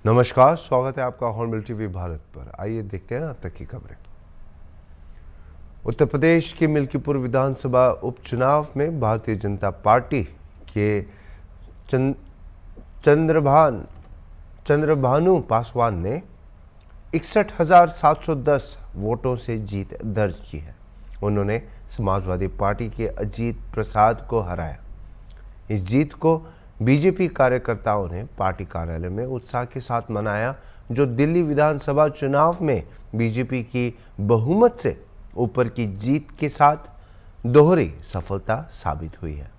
नमस्कार, स्वागत है आपका हॉर्नबिल टीवी भारत पर। आइए देखते हैं अब तक की खबरें। उत्तर प्रदेश के मिल्कीपुर विधानसभा उपचुनाव में भारतीय जनता पार्टी के चंद्रभानु पासवान ने 61,710 वोटों से जीत दर्ज की है। उन्होंने समाजवादी पार्टी के अजीत प्रसाद को हराया। इस जीत को बीजेपी कार्यकर्ताओं ने पार्टी कार्यालय में उत्साह के साथ मनाया, जो दिल्ली विधानसभा चुनाव में बीजेपी की बहुमत से ऊपर की जीत के साथ दोहरी सफलता साबित हुई है।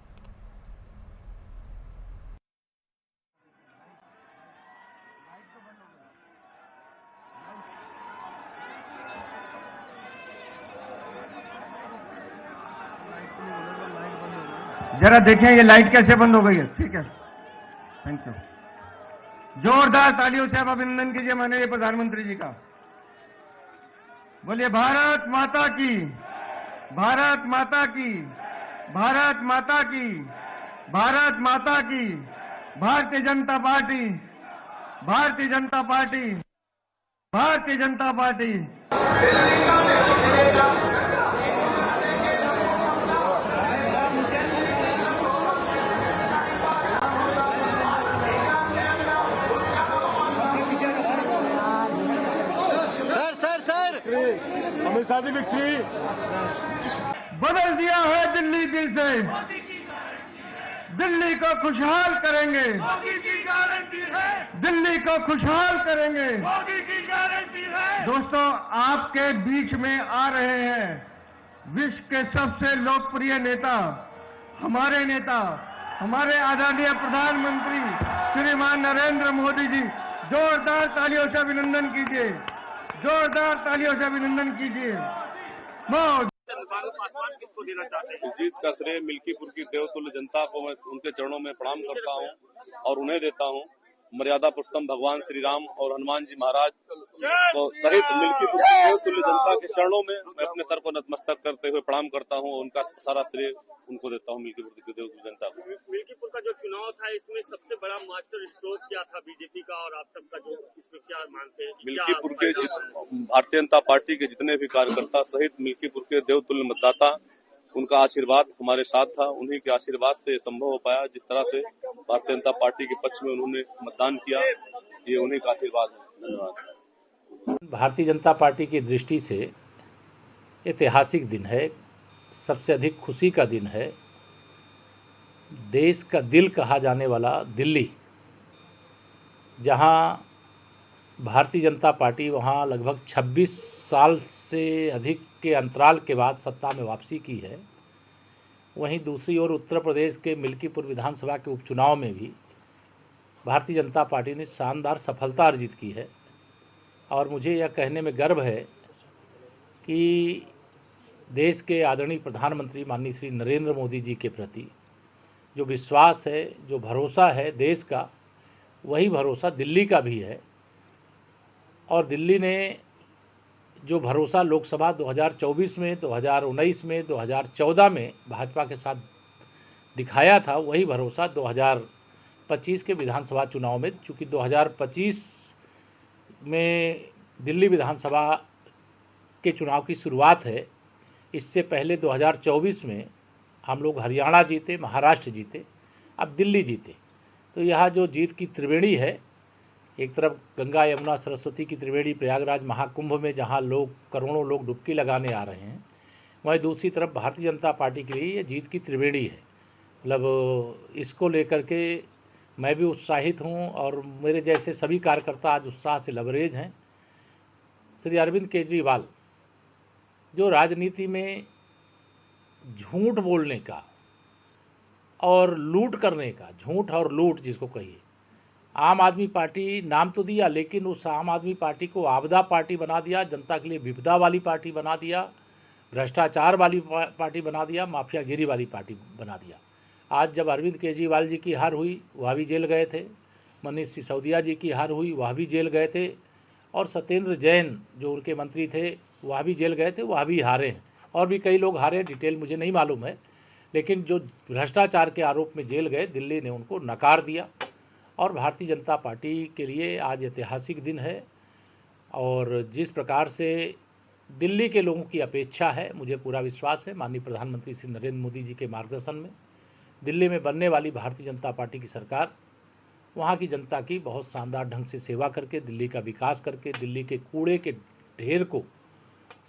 जरा देखें ये लाइट कैसे बंद हो गई है। ठीक है, थैंक यू। जोरदार तालियों से आप अभिनंदन कीजिए माननीय प्रधानमंत्री जी का। बोलिए भारत माता की, भारत माता की, भारत माता की, भारत माता की। Bharatiya Janata party, Bharatiya Janata party, Bharatiya Janata party. Amit Shah ji victory. बदल दिया है दिल्ली दिल से, दिल्ली को खुशहाल करेंगे, मोदी की गारंटी है, दिल्ली को खुशहाल करेंगे। मोदी की गारंटी है। दोस्तों, आपके बीच में आ रहे हैं विश्व के सबसे लोकप्रिय नेता, हमारे आदरणीय प्रधानमंत्री श्रीमान नरेंद्र मोदी जी। जोरदार तालियों से अभिनंदन कीजिए, जोरदार तालियों से अभिनंदन कीजिए। पासवान किसको देना चाहते हैं? जीत का श्रेय मिल्कीपुर की देवतुल्य जनता को मैं उनके चरणों में प्रणाम करता हूं और उन्हें देता हूं। मर्यादा पुरुषोत्तम भगवान श्री राम और हनुमान जी महाराज तो सहित मिल्कीपुर की देवतुल्य जनता के चरणों में मैं अपने सर को नतमस्तक करते हुए प्रणाम करता हूं। उनका सारा श्रेय उनको देता हूं, मिल्कीपुर की देवतुल्य जनता को। मिल्कीपुर का जो चुनाव था, इसमें सबसे बड़ा मास्टर स्ट्रोक क्या था बीजेपी का, और आप सबका जो इसमें क्या मानते हैं? मिल्कीपुर के भारतीय जनता पार्टी के जितने भी कार्यकर्ता सहित मिल्कीपुर के देवतुल्य मतदाता, उनका आशीर्वाद हमारे साथ था। उन्हीं के आशीर्वाद से संभव हो पाया। जिस तरह से भारतीय जनता पार्टी के पक्ष में उन्होंने मतदान किया, ये उन्हीं का आशीर्वाद है। धन्यवाद। भारतीय जनता पार्टी की दृष्टि से ऐतिहासिक दिन है, सबसे अधिक खुशी का दिन है। देश का दिल कहा जाने वाला दिल्ली, जहां भारतीय जनता पार्टी वहां लगभग 26 साल से अधिक के अंतराल के बाद सत्ता में वापसी की है, वहीं दूसरी ओर उत्तर प्रदेश के मिल्कीपुर विधानसभा के उपचुनाव में भी भारतीय जनता पार्टी ने शानदार सफलता अर्जित की है। और मुझे यह कहने में गर्व है कि देश के आदरणीय प्रधानमंत्री माननीय श्री नरेंद्र मोदी जी के प्रति जो विश्वास है, जो भरोसा है देश का, वही भरोसा दिल्ली का भी है। और दिल्ली ने जो भरोसा लोकसभा 2024 में, 2019 में, 2014 में भाजपा के साथ दिखाया था, वही भरोसा 2025 के विधानसभा चुनाव में, चूँकि 2025 में दिल्ली विधानसभा के चुनाव की शुरुआत है, इससे पहले 2024 में हम लोग हरियाणा जीते, महाराष्ट्र जीते, अब दिल्ली जीते। तो यह जो जीत की त्रिवेणी है, एक तरफ गंगा यमुना सरस्वती की त्रिवेणी प्रयागराज महाकुंभ में जहां लोग करोड़ों लोग डुबकी लगाने आ रहे हैं, वहीं दूसरी तरफ भारतीय जनता पार्टी के लिए ये जीत की त्रिवेणी है। मतलब इसको लेकर के मैं भी उत्साहित हूं और मेरे जैसे सभी कार्यकर्ता आज उत्साह से लबरेज हैं। श्री अरविंद केजरीवाल जो राजनीति में झूठ बोलने का और लूट करने का, झूठ और लूट जिसको कहिए, आम आदमी पार्टी नाम तो दिया, लेकिन उस आम आदमी पार्टी को आपदा पार्टी बना दिया, जनता के लिए विपदा वाली पार्टी बना दिया, भ्रष्टाचार वाली पार्टी बना दिया, माफियागिरी वाली पार्टी बना दिया। आज जब अरविंद केजरीवाल जी की हार हुई, वह भी जेल गए थे, मनीष सिसोदिया जी की हार हुई, वह भी जेल गए थे, और सत्येंद्र जैन जो उनके मंत्री थे वह भी जेल गए थे, वह भी हारे हैं। और भी कई लोग हारे, डिटेल मुझे नहीं मालूम है, लेकिन जो भ्रष्टाचार के आरोप में जेल गए, दिल्ली ने उनको नकार दिया और भारतीय जनता पार्टी के लिए आज ऐतिहासिक दिन है। और जिस प्रकार से दिल्ली के लोगों की अपेक्षा है, मुझे पूरा विश्वास है माननीय प्रधानमंत्री श्री नरेंद्र मोदी जी के मार्गदर्शन में दिल्ली में बनने वाली भारतीय जनता पार्टी की सरकार वहाँ की जनता की बहुत शानदार ढंग से सेवा करके, दिल्ली का विकास करके, दिल्ली के कूड़े के ढेर को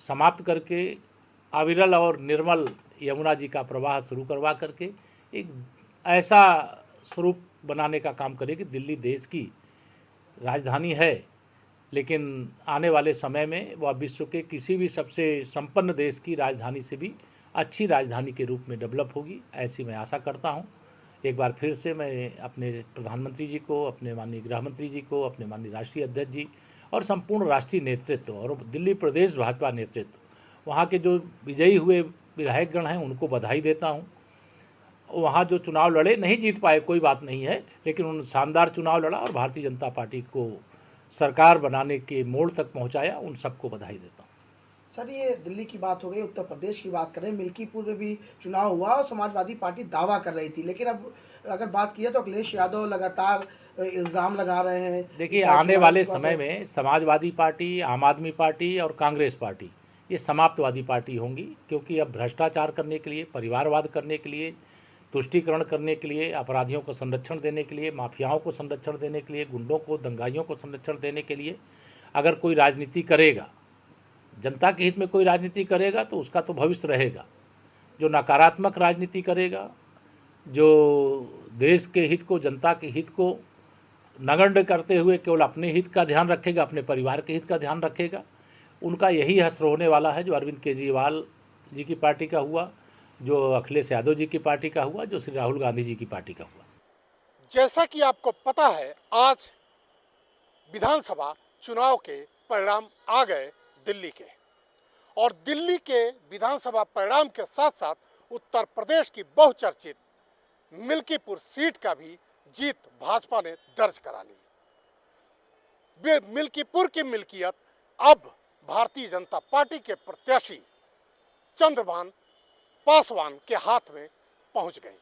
समाप्त करके, अविरल और निर्मल यमुना जी का प्रवाह शुरू करवा करके एक ऐसा स्वरूप बनाने का काम करे कि दिल्ली देश की राजधानी है, लेकिन आने वाले समय में वह विश्व के किसी भी सबसे संपन्न देश की राजधानी से भी अच्छी राजधानी के रूप में डेवलप होगी, ऐसी मैं आशा करता हूं। एक बार फिर से मैं अपने प्रधानमंत्री जी को, अपने माननीय गृह मंत्री जी को, अपने माननीय राष्ट्रीय अध्यक्ष जी और संपूर्ण राष्ट्रीय नेतृत्व और दिल्ली प्रदेश भाजपा नेतृत्व, वहाँ के जो विजयी हुए विधायकगण हैं उनको बधाई देता हूँ। वहाँ जो चुनाव लड़े, नहीं जीत पाए कोई बात नहीं है, लेकिन उन्होंने शानदार चुनाव लड़ा और भारतीय जनता पार्टी को सरकार बनाने के मोड़ तक पहुँचाया, उन सबको बधाई देता हूँ। सर, ये दिल्ली की बात हो गई, उत्तर प्रदेश की बात करें, मिल्कीपुर में भी चुनाव हुआ और समाजवादी पार्टी दावा कर रही थी, लेकिन अब अगर बात की है तो अखिलेश यादव लगातार इल्ज़ाम लगा रहे हैं। देखिए, आने वाले समय में समाजवादी पार्टी, आम आदमी पार्टी और कांग्रेस पार्टी ये समाप्तवादी पार्टी होंगी, क्योंकि अब भ्रष्टाचार करने के लिए, परिवारवाद करने के लिए, तुष्टीकरण करने के लिए, अपराधियों को संरक्षण देने के लिए, माफियाओं को संरक्षण देने के लिए, गुंडों को, दंगाइयों को संरक्षण देने के लिए अगर कोई राजनीति करेगा, जनता के हित में कोई राजनीति करेगा तो उसका तो भविष्य रहेगा। जो नकारात्मक राजनीति करेगा, जो देश के हित को, जनता के हित को नगण्य करते हुए केवल अपने हित का ध्यान रखेगा, अपने परिवार के हित का ध्यान रखेगा, उनका यही हश्र होने वाला है जो अरविंद केजरीवाल जी की पार्टी का हुआ, जो अखिलेश यादव जी की पार्टी का हुआ, जो श्री राहुल गांधी जी की पार्टी का हुआ। जैसा कि आपको पता है, आज विधानसभा चुनाव के परिणाम आ गए दिल्ली के, और दिल्ली के विधानसभा परिणाम के साथ साथ उत्तर प्रदेश की बहुचर्चित मिल्कीपुर सीट का भी जीत भाजपा ने दर्ज करा ली। मिल्कीपुर की मिल्कियत अब भारतीय जनता पार्टी के प्रत्याशी चंद्रभान पासवान के हाथ में पहुंच गई।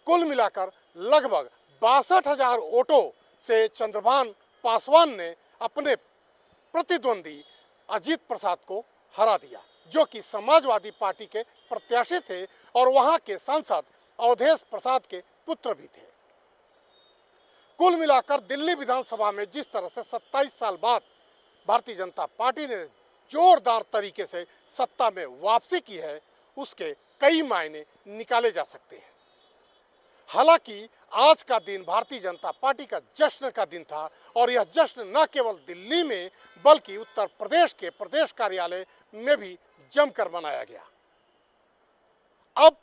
कुल मिलाकर लगभग 62,000 वोटों से चंद्रभान पासवान ने अपने प्रतिद्वंदी अजीत प्रसाद को हरा दिया, जो कि समाजवादी पार्टी के प्रत्याशी थे और वहां के सांसद अवधेश प्रसाद के पुत्र भी थे। कुल मिलाकर दिल्ली विधानसभा में जिस तरह से 27 साल बाद भारतीय जनता पार्टी ने जोरदार तरीके से सत्ता में वापसी की है, उसके कई मायने निकाले जा सकते हैं। हालांकि आज का दिन भारतीय जनता पार्टी का जश्न का दिन था, और यह जश्न न केवल दिल्ली में बल्कि उत्तर प्रदेश के प्रदेश कार्यालय में भी जमकर मनाया गया। अब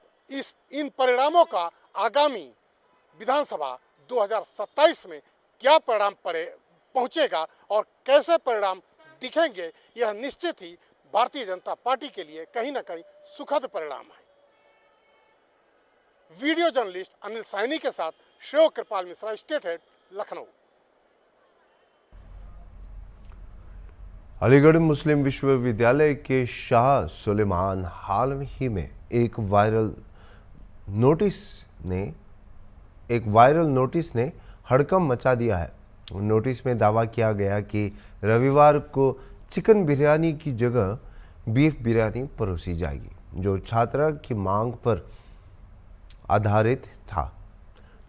इन परिणामों का आगामी विधानसभा 2027 में क्या परिणाम पहुंचेगा और कैसे परिणाम दिखेंगे, यह निश्चित ही भारतीय जनता पार्टी के लिए कहीं ना कहीं सुखद परिणाम है। वीडियो जर्नलिस्ट अनिल साइनी के साथ शिव कृपाल मिश्रा, स्टेट हेड, लखनऊ। अलीगढ़ मुस्लिम विश्वविद्यालय के शाह सुलेमान हाल ही में एक वायरल नोटिस ने हड़कंप मचा दिया है। नोटिस में दावा किया गया कि रविवार को चिकन बिरयानी की जगह बीफ बिरयानी परोसी जाएगी, जो छात्रा की मांग पर आधारित था।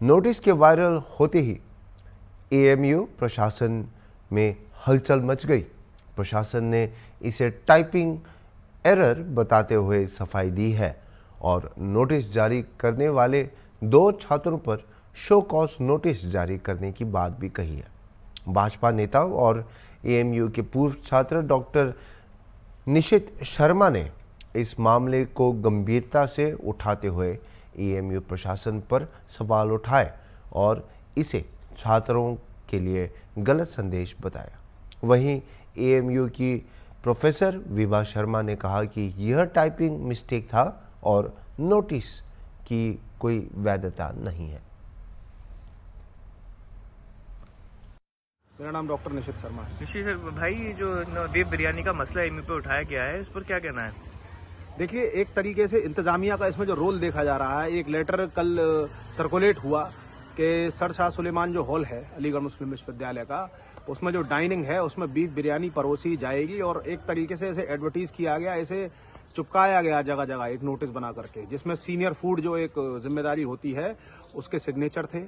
नोटिस के वायरल होते ही एएमयू प्रशासन में हलचल मच गई। प्रशासन ने इसे टाइपिंग एरर बताते हुए सफाई दी है और नोटिस जारी करने वाले 2 छात्रों पर शो कॉज नोटिस जारी करने की बात भी कही है। भाजपा नेता और एएमयू के पूर्व छात्र डॉक्टर निशित शर्मा ने इस मामले को गंभीरता से उठाते हुए एएमयू प्रशासन पर सवाल उठाए और इसे छात्रों के लिए गलत संदेश बताया। वहीं एएमयू की प्रोफेसर विभा शर्मा ने कहा कि यह टाइपिंग मिस्टेक था और नोटिस की कोई वैधता नहीं है। मेरा नाम डॉक्टर निशित शर्मा है। निशित सर, भाई ये जो बीफ बिरयानी का मसला एमयू पे उठाया गया है, इस पर क्या कहना है? देखिए, एक तरीके से इंतजामिया का इसमें जो रोल देखा जा रहा है, एक लेटर कल सर्कुलेट हुआ कि सर शाह सुलेमान जो हॉल है अलीगढ़ मुस्लिम विश्वविद्यालय का, उसमें जो डाइनिंग है उसमें बीफ बिरयानी परोसी जाएगी और एक तरीके से इसे एडवर्टीज किया गया, इसे चिपकाया गया जगह जगह एक नोटिस बना करके, जिसमें सीनियर फूड जो एक जिम्मेदारी होती है उसके सिग्नेचर थे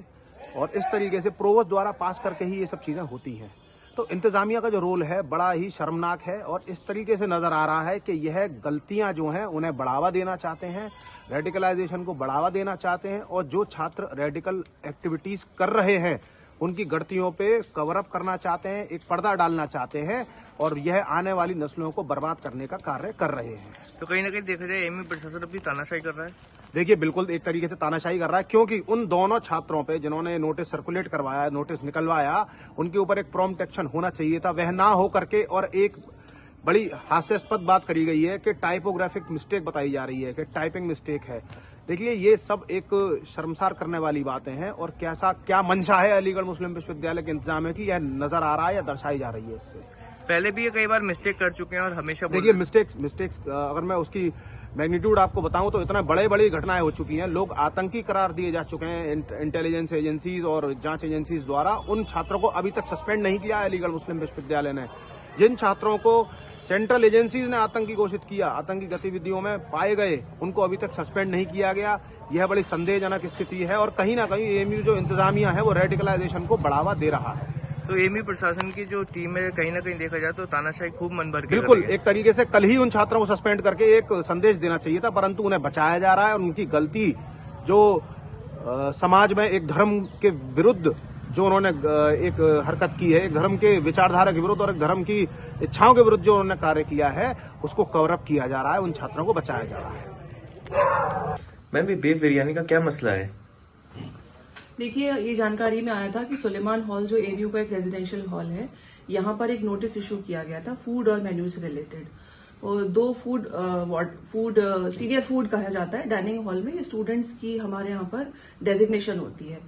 और इस तरीके से प्रोवोस्ट द्वारा पास करके ही ये सब चीज़ें होती हैं। तो इंतजामिया का जो रोल है बड़ा ही शर्मनाक है और इस तरीके से नज़र आ रहा है कि यह गलतियां जो हैं उन्हें बढ़ावा देना चाहते हैं, रेडिकलाइजेशन को बढ़ावा देना चाहते हैं और जो छात्र रेडिकल एक्टिविटीज़ कर रहे हैं उनकी गलतियों पे कवर अप करना चाहते हैं, एक पर्दा डालना चाहते हैं और यह आने वाली नस्लों को बर्बाद करने का कार्य कर रहे हैं। तो कहीं ना कहीं देखा जाए एमयू प्रशासन अपनी तानाशाही कर रहा है। देखिए बिल्कुल एक तरीके से तानाशाही कर रहा है, क्योंकि उन दोनों छात्रों पे जिन्होंने नोटिस सर्कुलेट करवाया, नोटिस निकलवाया, उनके ऊपर एक प्रॉम्प्ट एक्शन होना चाहिए था, वह ना हो करके और एक बड़ी हास्यास्पद बात करी गई है कि टाइपोग्राफिक मिस्टेक बताई जा रही है कि टाइपिंग मिस्टेक है। देखिए ये सब एक शर्मसार करने वाली बातें हैं और क्या मंशा है अलीगढ़ मुस्लिम विश्वविद्यालय के इंतजाम की, यह नजर आ रहा है या दर्शाई जा रही है। इससे पहले भी ये कई बार मिस्टेक कर चुके हैं और हमेशा देखिए मिस्टेक्स अगर मैं उसकी मैग्नीट्यूड आपको बताऊं तो इतना बड़ी घटनाएं हो चुकी हैं, लोग आतंकी करार दिए जा चुके हैं इंटेलिजेंस एजेंसीज और जांच एजेंसीज द्वारा। उन छात्रों को अभी तक सस्पेंड नहीं किया है अलीगढ़ मुस्लिम विश्वविद्यालय ने। जिन छात्रों को सेंट्रल एजेंसीज ने आतंकी घोषित किया, आतंकी गतिविधियों में पाए गए, उनको अभी तक सस्पेंड नहीं किया गया। यह बड़ी संदेहजनक स्थिति है और कहीं ना कहीं एएमयू जो इंतजामिया है वो रेडिकलाइजेशन को बढ़ावा दे रहा है। तो एमयू प्रशासन की जो टीम है कहीं ना कहीं देखा जाए तो तानाशाही खूब मन भर के बिल्कुल एक तरीके से कल ही उन छात्रों को सस्पेंड करके एक संदेश देना चाहिए था, परंतु उन्हें बचाया जा रहा है और उनकी गलती जो समाज में एक धर्म के विरुद्ध जो उन्होंने एक हरकत की है, एक धर्म के विचारधारा के विरुद्ध और एक धर्म की इच्छाओं के विरुद्ध जो उन्होंने कार्य किया है उसको कवर अप किया जा रहा है, उन छात्रों को बचाया जा रहा है। मैम ये बीफ बिरयानी का क्या मसला है? देखिए ये जानकारी में आया था कि सुलेमान हॉल जो एमयू का एक रेजिडेंशियल हॉल है, यहाँ पर एक नोटिस इशू किया गया था फूड और मेन्यू से रिलेटेड। और दो सीनियर फूड कहा जाता है डाइनिंग हॉल में, ये स्टूडेंट्स की हमारे यहाँ पर डेजिग्नेशन होती है।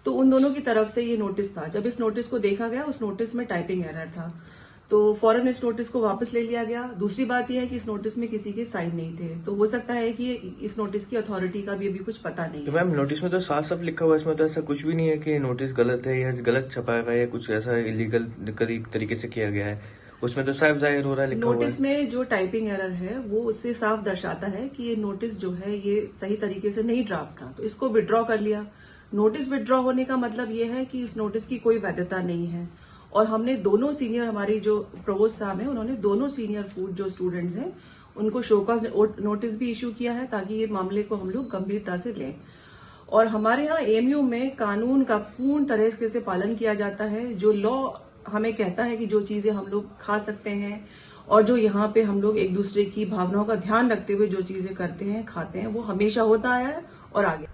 तो उन दोनों की तरफ से ये नोटिस था। जब इस नोटिस को देखा गया उस नोटिस में टाइपिंग एरर था, तो फौरन इस नोटिस को वापस ले लिया गया। दूसरी बात यह है कि इस नोटिस में किसी के साइन नहीं थे, तो हो सकता है कि इस नोटिस की अथॉरिटी का भी अभी कुछ पता नहीं तो है। मैम नोटिस में तो साफ साफ लिखा हुआ है, इसमें तो ऐसा कुछ भी नहीं है कि नोटिस गलत है या गलत छपाया गया या कुछ ऐसा इलीगल तरीके से किया गया है। उसमें तो साफ जाहिर हो रहा है लिखा हुआ है। नोटिस में जो टाइपिंग एरर है वो उससे साफ दर्शाता है कि ये नोटिस जो है ये सही तरीके से नहीं ड्राफ्ट था, तो इसको विड्रॉ कर लिया। नोटिस विड्रॉ होने का मतलब ये है कि इस नोटिस की कोई वैधता नहीं है। और हमने दोनों सीनियर, हमारी जो प्रोवोस्ट साहब हैं, उन्होंने दोनों सीनियर फूड जो स्टूडेंट्स हैं उनको शोकॉज नोटिस भी इशू किया है ताकि ये मामले को हम लोग गंभीरता से लें। और हमारे यहाँ एएमयू में कानून का पूर्ण तरीके से पालन किया जाता है। जो लॉ हमें कहता है कि जो चीजें हम लोग खा सकते हैं और जो यहाँ पे हम लोग एक दूसरे की भावनाओं का ध्यान रखते हुए जो चीजें करते हैं, खाते हैं, वो हमेशा होता आया है और आगे।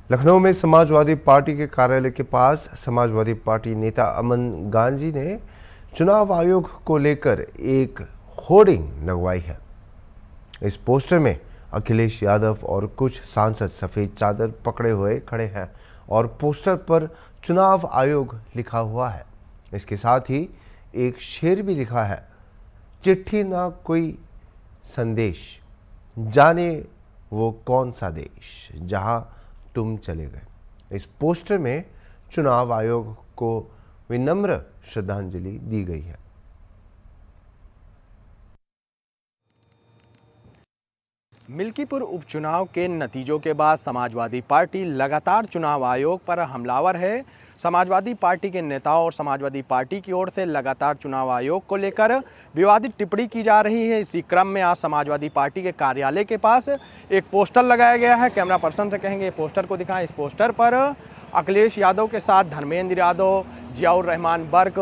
लखनऊ में समाजवादी पार्टी के कार्यालय के पास समाजवादी पार्टी नेता अमन गांधी ने चुनाव आयोग को लेकर एक होर्डिंग लगवाई है। इस पोस्टर में अखिलेश यादव और कुछ सांसद सफ़ेद चादर पकड़े हुए खड़े हैं और पोस्टर पर चुनाव आयोग लिखा हुआ है। इसके साथ ही एक शेर भी लिखा है, चिट्ठी ना कोई संदेश, जाने वो कौन सा देश जहां तुम चले गए। इस पोस्टर में चुनाव आयोग को विनम्र श्रद्धांजलि दी गई है। मिल्कीपुर उपचुनाव के नतीजों के बाद समाजवादी पार्टी लगातार चुनाव आयोग पर हमलावर है। समाजवादी पार्टी के नेताओं और समाजवादी पार्टी की ओर से लगातार चुनाव आयोग को लेकर विवादित टिप्पणी की जा रही है। इसी क्रम में आज समाजवादी पार्टी के कार्यालय के पास एक पोस्टर लगाया गया है। कैमरा पर्सन से कहेंगे पोस्टर को दिखाएं। इस पोस्टर पर अखिलेश यादव के साथ धर्मेंद्र यादव, जियाउर रहमान बर्क,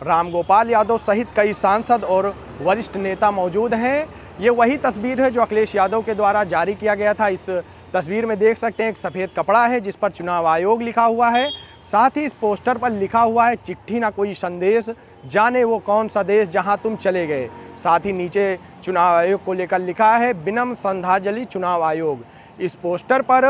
राम गोपाल यादव सहित कई सांसद और वरिष्ठ नेता मौजूद हैं। ये वही तस्वीर है जो अखिलेश यादव के द्वारा जारी किया गया था। इस तस्वीर में देख सकते हैं एक सफ़ेद कपड़ा है जिस पर चुनाव आयोग लिखा हुआ है। साथ ही इस पोस्टर पर लिखा हुआ है, चिट्ठी ना कोई संदेश, जाने वो कौन सा देश जहां तुम चले गए। साथ ही नीचे चुनाव आयोग को लेकर लिखा है, विनम्र श्रद्धांजलि चुनाव आयोग। इस पोस्टर पर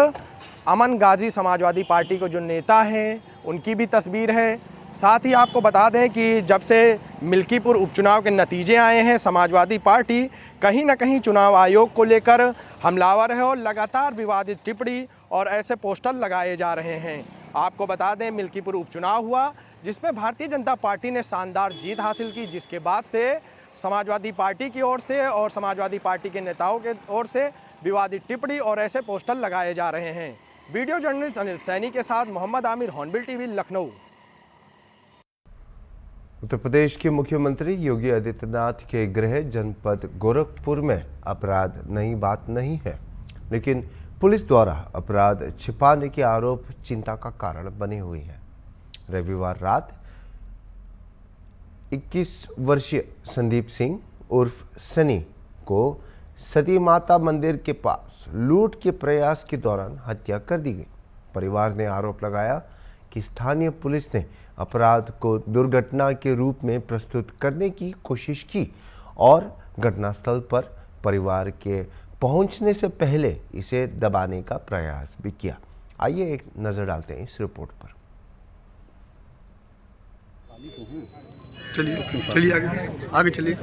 अमन गाजी समाजवादी पार्टी के जो नेता हैं उनकी भी तस्वीर है। साथ ही आपको बता दें कि जब से मिल्कीपुर उपचुनाव के नतीजे आए हैं, समाजवादी पार्टी कहीं ना कहीं चुनाव आयोग को लेकर हमलावर है और लगातार विवादित टिप्पणी और ऐसे पोस्टर लगाए जा रहे हैं। आपको बता दें मिल्कीपुर उपचुनाव हुआ जिसमें भारतीय जनता पार्टी ने शानदार जीत हासिल की, जिसके बाद से समाजवादी पार्टी की ओर से और समाजवादी पार्टी के नेताओं के ओर से विवादित टिप्पणी और ऐसे पोस्टर लगाए जा रहे हैं। वीडियो जर्नलिस्ट अनिल सैनी के साथ मोहम्मद आमिर, हॉर्नबिल टीवी, लखनऊ। उत्तर प्रदेश के मुख्यमंत्री योगी आदित्यनाथ के गृह जनपद गोरखपुर में अपराध नई बात नहीं है, लेकिन पुलिस द्वारा अपराध छिपाने के आरोप चिंता का कारण बने हुए हैं। रविवार रात 21 वर्षीय संदीप सिंह उर्फ सनी को सती माता मंदिर के पास लूट के प्रयास के दौरान हत्या कर दी गई। परिवार ने आरोप लगाया कि स्थानीय पुलिस ने अपराध को दुर्घटना के रूप में प्रस्तुत करने की कोशिश की और घटनास्थल पर परिवार के पहुंचने से पहले इसे दबाने का प्रयास भी किया। आइए एक नजर डालते हैं इस रिपोर्ट पर। चलिए आगे चलिए।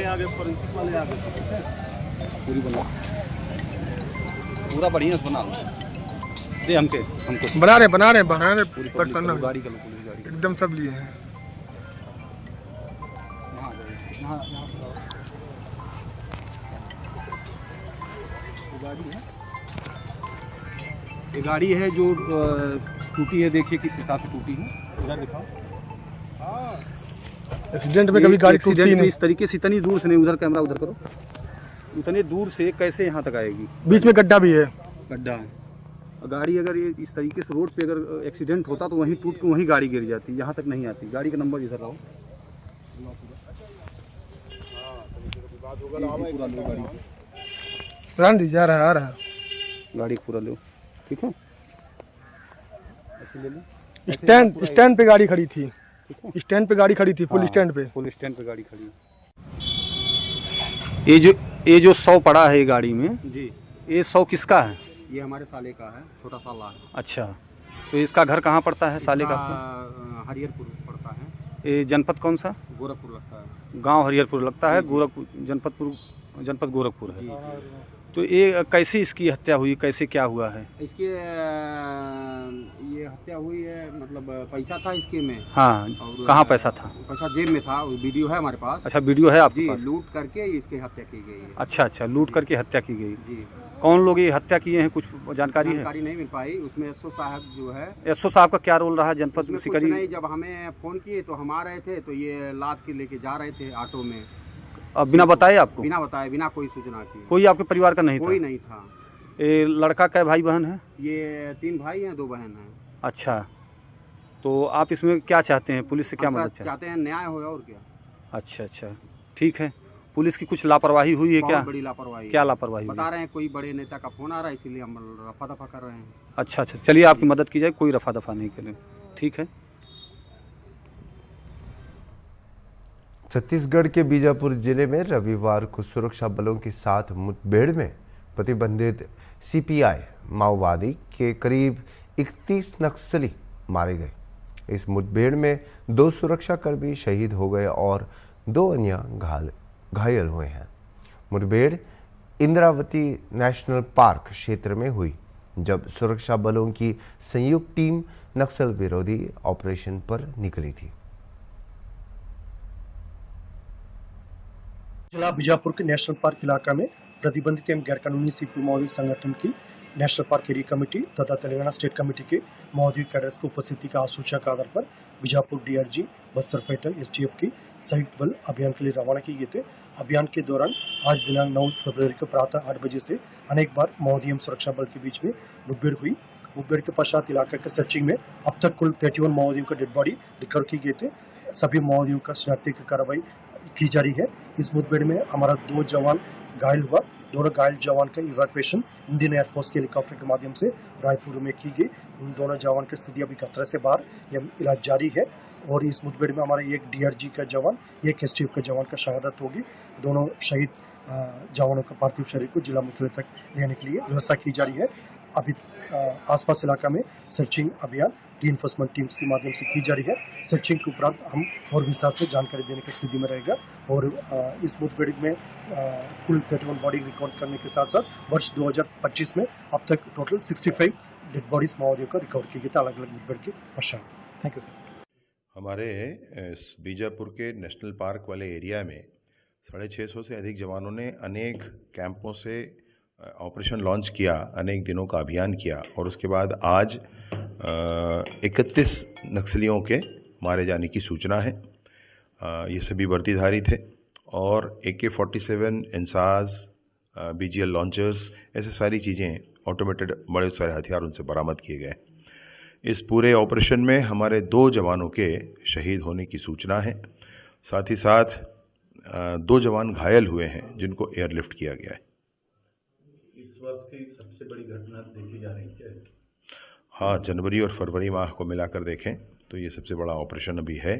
आगे फोरेंसिक वाले आगे पूरी पूरा बढ़िया से बना लो। दे हमको बना रहे पर्सन गाड़ी का पुलिस गाड़ी एकदम सब लिए हैं। ये गाड़ी है जो टूटी है, देखिए किस हिसाब से टूटी है, इधर दिखाओ। एक्सीडेंट में कभी गाड़ी टूटती नहीं इस तरीके से, इतनी दूर से नहीं, उधर कैमरा उधर करो, उतनी दूर से कैसे यहाँ तक आएगी? बीच में गड्ढा भी है। गड्ढा है। गाड़ी अगर ये इस तरीके से रोड पे अगर एक्सीडेंट होता तो वहीं टूट के वहीं गाड़ी गिर जाती, यहाँ तक नहीं आती। गाड़ी का नंबर इधर लाओ। गाड़ी जा रहा है, आ रहा है। गाड़ी पूरा लो, ठीक है। स्टैंड पे गाड़ी खड़ी थी, स्टैंड पे गाड़ी खड़ी थी, फुल स्टैंड पे, फुल स्टैंड पे गाड़ी खड़ी है। ये जो 100 पड़ा है गाड़ी में जी, ये 100 किसका है? ये हमारे साले का है, छोटा साला है। अच्छा, तो इसका घर कहाँ पड़ता है साले का? हरिहरपुर पड़ता है। ये जनपद कौन सा? गोरखपुर लगता है। गांव हरिहरपुर लगता है, गोरखपुर जनपद गोरखपुर है। तो ये कैसे इसकी हत्या हुई, कैसे क्या हुआ है? इसके ये हत्या हुई है, मतलब पैसा था इसके में। हाँ, कहाँ पैसा था? पैसा जेब में था, वीडियो है हमारे पास। अच्छा, वीडियो है आपके पास? लूट करके इसकी हत्या की गई है। अच्छा, लूट करके हत्या की गई जी। कौन लोग ये हत्या किए हैं, कुछ जानकारी है? जानकारी नहीं मिल पाई। उसमें एसओ साहब जो है, एसओ साहब का क्या रोल रहा जनपद में? कुछ नहीं, जब हमें फ़ोन किए तो हम आ रहे थे, तो ये लाद के लेके जा रहे थे ऑटो में। अब बिना बताए आपको? बिना बताए, बिना कोई सूचना की। कोई आपके परिवार का नहीं था? कोई नहीं था। ये लड़का कै भाई बहन है? ये 3 भाई हैं, 2 बहन हैं। अच्छा, तो आप इसमें क्या चाहते हैं? पुलिस से क्या मदद चाहते हैं? न्याय हो और क्या। अच्छा, ठीक है। पुलिस की कुछ लापरवाही हुई है क्या? बड़ी लापरवाही। क्या लापरवाही? बता रहे हैं कोई बड़े नेता का फोन आ रहा है, इसीलिए हम रफा दफा कर रहे हैं। अच्छा, चलिए आपकी मदद की जाए, कोई रफा दफा नहीं करें, ठीक है। छत्तीसगढ़ के बीजापुर जिले में रविवार को सुरक्षा बलों के साथ मुठभेड़ में प्रतिबंधित सीपीआई माओवादी के करीब 31 नक्सली मारे गए। इस मुठभेड़ में 2 सुरक्षाकर्मी शहीद हो गए और 2 अन्य घायल हुए हैं। मुठभेड़ इंद्रावती नेशनल पार्क क्षेत्र में हुई, जब सुरक्षा बलों की संयुक्त टीम नक्सल विरोधी ऑपरेशन पर निकली थी। जिला बीजापुर के नेशनल पार्क इलाका में प्रतिबंधित एवं गैरकानूनी सीपी माओवादी संगठन की नेशनल पार्क एरिया कमेटी तथा तेलंगाना स्टेट कमेटी के माओवादी कैडर्स की उपस्थिति का सूचना के आधार पर Bijapur DRG, Bastar fighter, STF की संयुक्त बल अभियान के लिए रवाना किए गए थे। अभियान के दौरान आज दिनांक 9 फरवरी को प्रातः 8 बजे से अनेक बार माओवादी एवं सुरक्षा बल के बीच में मुठभेड़ हुई। मुठभेड़ के पश्चात इलाके के सर्चिंग में अब तक कुल 31 माओवादियों का डेड बॉडी रिकवर की गए थे। सभी माओवादियों का शनाख्ती की कार्रवाई की जा रही है। इस मुठभेड़ में हमारा 2 जवान घायल हुआ। दोनों घायल जवान का इवैक्यूएशन इंडियन एयरफोर्स के हेलीकॉप्टर के माध्यम से रायपुर में की गई। उन दोनों जवान की स्थिति अभी खतरे से बाहर, यह इलाज जारी है। और इस मुठभेड़ में हमारा 1 डीआरजी का जवान, 1 एसटीएफ का जवान का शहादत होगी। दोनों शहीद जवानों का पार्थिव शरीर को जिला मुख्यालय तक लेने के लिए व्यवस्था की जा रही है। अभी आसपास इलाका में सर्चिंग अभियान रीइंफोर्समेंट टीम्स के माध्यम से की जा रही है। सर्चिंग के उपरांत हम और विस्तार से जानकारी देने की स्थिति में रहेगा और इस मुठभेड़ में कुल 31 बॉडी रिकॉर्ड करने के साथ साथ वर्ष 2025 में अब तक टोटल 65 डेड बॉडीज माओवादियों का रिकवर किए गए थे अलग अलग मुठभेड़ के पश्चात। Thank you sir. हमारे इस बीजापुर के नेशनल पार्क वाले एरिया में 650 से अधिक जवानों ने अनेक कैंपों से ऑपरेशन लॉन्च किया, अनेक दिनों का अभियान किया और उसके बाद आज 31 नक्सलियों के मारे जाने की सूचना है। ये सभी वर्दीधारी थे और AK-47 इंसास, BGL लॉन्चर्स, ऐसे सारी चीज़ें ऑटोमेटेड बड़े सारे हथियार उनसे बरामद किए गए। इस पूरे ऑपरेशन में हमारे 2 जवानों के शहीद होने की सूचना है। साथ ही साथ 2 जवान घायल हुए हैं जिनको एयरलिफ्ट किया गया है। इस वर्ष की सबसे बड़ी घटना देखी जा रही है। हाँ, जनवरी और फरवरी माह को मिलाकर देखें तो ये सबसे बड़ा ऑपरेशन अभी है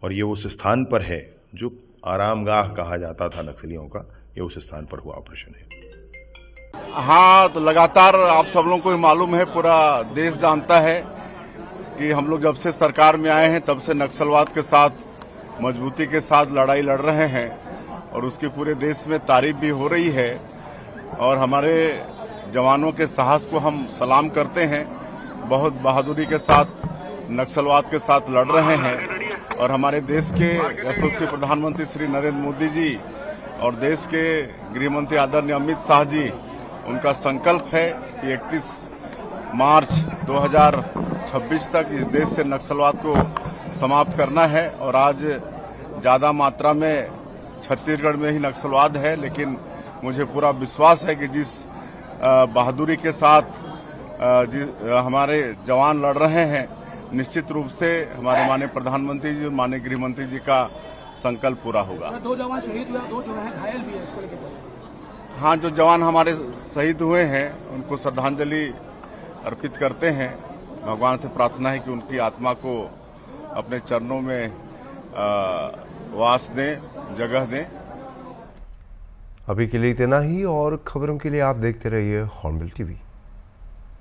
और ये उस स्थान पर है जो आरामगाह कहा जाता था नक्सलियों का, ये उस स्थान पर हुआ ऑपरेशन है। हाँ, तो लगातार आप सब लोगों को ही मालूम है, पूरा देश जानता है कि हम लोग जब से सरकार में आए हैं तब से नक्सलवाद के साथ मजबूती के साथ लड़ाई लड़ रहे हैं और उसकी पूरे देश में तारीफ भी हो रही है और हमारे जवानों के साहस को हम सलाम करते हैं। बहुत बहादुरी के साथ नक्सलवाद के साथ लड़ रहे हैं और हमारे देश के यशस्वी प्रधानमंत्री श्री नरेंद्र मोदी जी और देश के गृह मंत्री आदरणीय अमित शाह जी, उनका संकल्प है कि 31 मार्च 2026 तक इस देश से नक्सलवाद को समाप्त करना है। और आज ज्यादा मात्रा में छत्तीसगढ़ में ही नक्सलवाद है, लेकिन मुझे पूरा विश्वास है कि जिस बहादुरी के साथ हमारे जवान लड़ रहे हैं, निश्चित रूप से हमारे माननीय प्रधानमंत्री जी और माननीय गृह मंत्री जी का संकल्प पूरा होगा। 2 जवान शहीद हुए, 2 जो है घायल भी है, इसको लेकर। हाँ, जो जवान हमारे शहीद हुए हैं उनको श्रद्धांजलि अर्पित करते हैं। भगवान से प्रार्थना है कि उनकी आत्मा को अपने चरणों में वास दें, जगह दें। अभी के लिए इतना ही और खबरों के लिए आप देखते रहिए हॉर्नबिल टीवी।